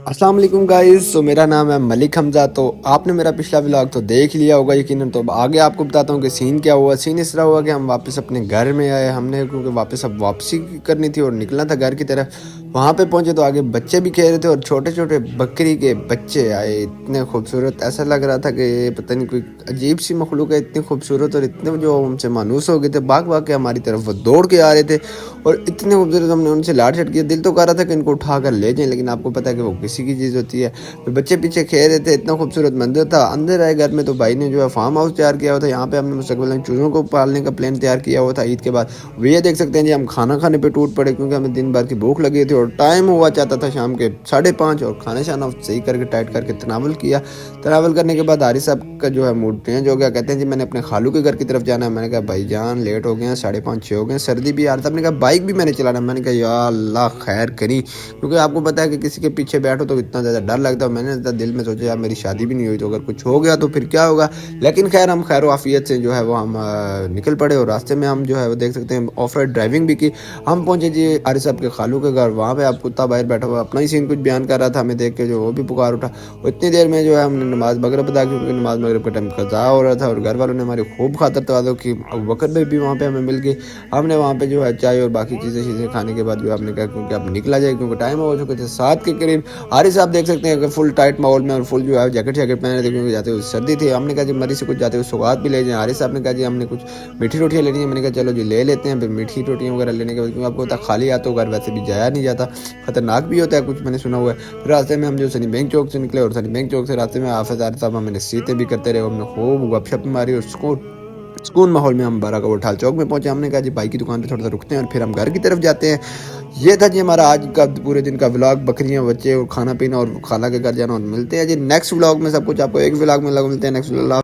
अस्सलाम वालेकुम गाइस। तो मेरा नाम है मलिक हमज़ा। तो आपने मेरा पिछला व्लॉग तो देख लिया होगा यकीनन। तो अब आगे आपको बताता हूँ कि सीन क्या हुआ। सीन इस तरह हुआ कि हम वापस अपने घर में आए हमने, क्योंकि वापस अब वापसी करनी थी और निकलना था घर की तरफ। वहाँ पे पहुँचे तो आगे बच्चे भी खेल रहे थे और छोटे छोटे बकरी के बच्चे आए, इतने खूबसूरत। ऐसा लग रहा था कि ये पता नहीं कोई अजीब सी मखलूक है, इतनी खूबसूरत और इतने जो हमसे मानूस हो गए थे। भाग भाग के हमारी तरफ वो दौड़ के आ रहे थे और इतने खूबसूरत। हमने उनसे लाड छट किया, दिल तो कर रहा था कि इनको उठा कर ले जाएं, लेकिन आपको पता है कि वो किसी की चीज़ होती है। तो बच्चे पीछे खेल रहे थे, इतना खूबसूरत मंदिर था। अंदर आए घर में तो भाई ने जो है फार्म हाउस तैयार किया हुआ था। यहाँ पे हमने मुस्तकबिल में चूज़ों को पालने का प्लान तैयार किया हुआ था ईद के बाद। ये देख सकते हैं जी, हम खाना खाने पे टूट पड़े क्योंकि हमें दिन भर की भूख लगी थी और टाइम हुआ चाहता था शाम के 5:30। और खाना शाना सही करके टाइट करके तनावल किया। तनावल करने के बाद हारिस साहब का जो है मूड चेंज हो गया। कहते हैं जी मैंने अपने खालू के घर की तरफ जाना है। मैंने कहा भाई जान लेट हो गए हैं, 5:30-6 हो गए हैं, सर्दी भी आ रहा था। आपने कहा बाइक भी मैंने चलाना। मैंने कहा या अल्लाह खैर करी, क्योंकि आपको पता है कि किसी के पीछे बैठो तो इतना ज़्यादा डर लगता है। मैंने दिल में सोचा यार मेरी शादी भी नहीं हुई तो अगर कुछ हो गया तो फिर क्या होगा। लेकिन खैर हम खैर आफियत से जो है वो हम निकल पड़े और रास्ते में हम जो है वो देख सकते हैं ऑफ रोड ड्राइविंग भी की। हम पहुंचे जी हारिस साहब के खालू के घर। वहाँ पे आप कुत्ता बाहर बैठा हुआ अपना ही सीन कुछ बयान कर रहा था, हमें देख के जो वो भी पुकार उठा। और इतनी देर में जो है हमने नमाज मगरब अदा की, क्योंकि नमाज मगरब का टाइम कज़ा हो रहा था और घर वालों ने हमारी खूब खातर तवाज़ो की। अबू बकर भाई भी वहाँ पे हमें मिल गए। हमने वहाँ पे जो है चाय और बाकी चीज़ें खाने के बाद जो आपने कहा क्योंकि अब निकला जाए, क्योंकि टाइम हो चुके थे 7 के करीब। हारिस साहब देख सकते हैं कि फुल टाइट माहौल में और फुल जो है जैकेट पहने रहे थे, क्योंकि जाते हुए सर्दी थी। हमने कहा जी मरी से कुछ जाते हुए सौगात भी ले जाएं। हारिस साहब ने कहा जी हमने कुछ मीठी रोटियाँ लेनी है। मैंने कहा चलो जी ले लेते हैं। फिर मीठी रोटियाँ वगैरह लेने के बाद, क्योंकि आपको पता खाली हाथों घर वैसे भी जाया नहीं जाता, खतरनाक भी होता है कुछ मैंने सुना हुआ है। फिर रास्ते में हम जो सनी बैंक चौक से निकले और सनी बैंक चौक से रास्ते में हाफिज हारिस साहब हमें नसीहतें भी करते रहे। हमने खूब गपशप मारी और सुकून माहौल में हम बारह का ठाल चौक में पहुंचे। हमने कहा जी भाई की दुकान पे थोड़ा सा रुकते हैं और फिर हम घर की तरफ जाते हैं। ये था जी हमारा आज का पूरे दिन का व्लॉग, बकरियां बच्चे और खाना पीना और खाला के घर जाना। और मिलते हैं जी नेक्स्ट व्लॉग में। सब कुछ आपको एक व्लॉग में मिलते हैं नेक्स्ट व्लॉग।